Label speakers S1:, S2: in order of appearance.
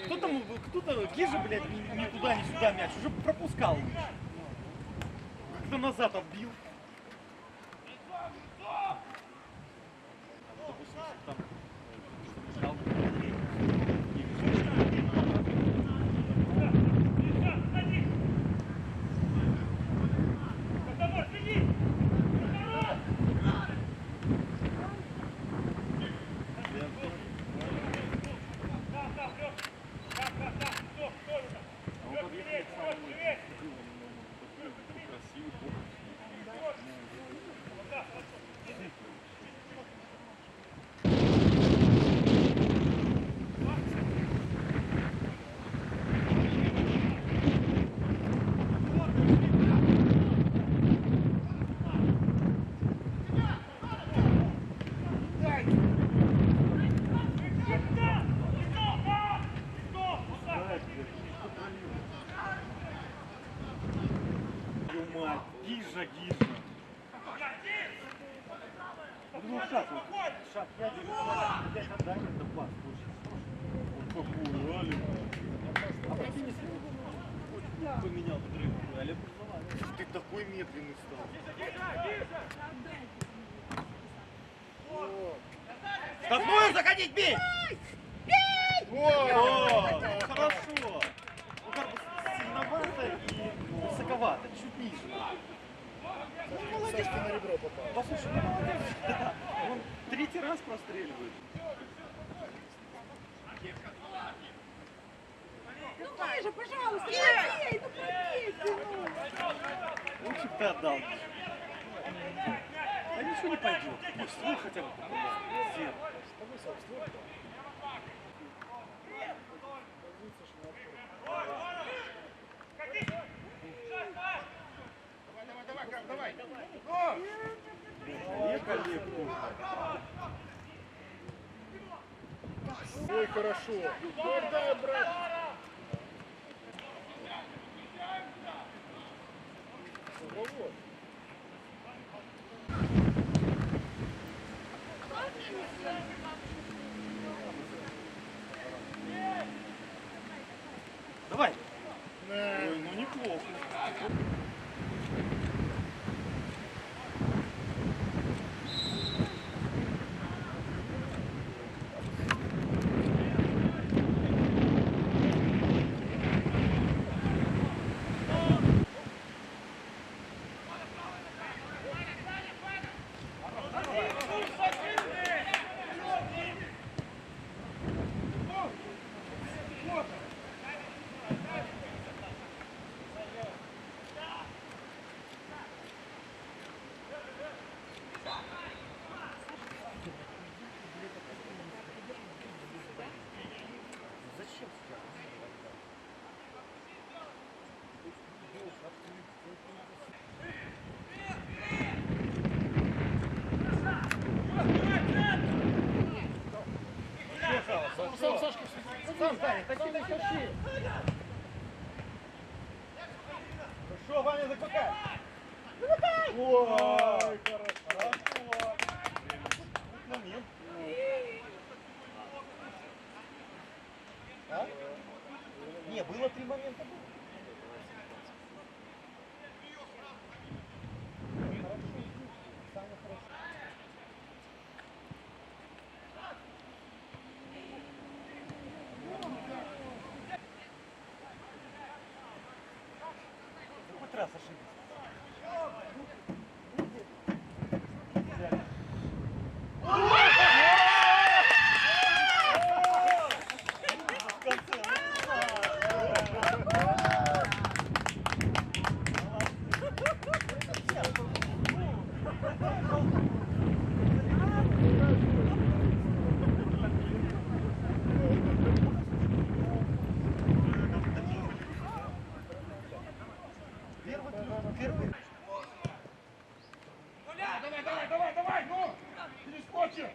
S1: Кто-то Гижа, блядь, ни туда, ни сюда мяч. Уже пропускал. Как-то назад отбил. Допустим, там ждал. Гижа. Ну, шаг, я отдай, это пас, вот какую, Али. А прикинь, если поменял трек, Али, ты такой медленный стал. Вторую заходить, бей! Хорошо. Удар сильновато и высоковато, чуть ниже.
S2: Молодец, ты на ребро попал.
S1: Послушай, ну молодец. Да, он третий раз простреливает.
S3: Ну ниже, пожалуйста, пробей, ну пробейте,
S1: Лучше бы ты отдал. А ничего не пойдет. Ну, ствол хотя бы попробуй.
S2: Давай. Ой, хорошо. Дай, брат. Вот.
S1: Давай. Ой, ну неплохо. Сам, Саня, тащи. Хорошо, Ваня, закрывай. Ой, хорошо. Момент. А? Не, было 3 момента. Раз ошибись.
S2: Давай, ну! Перескочи!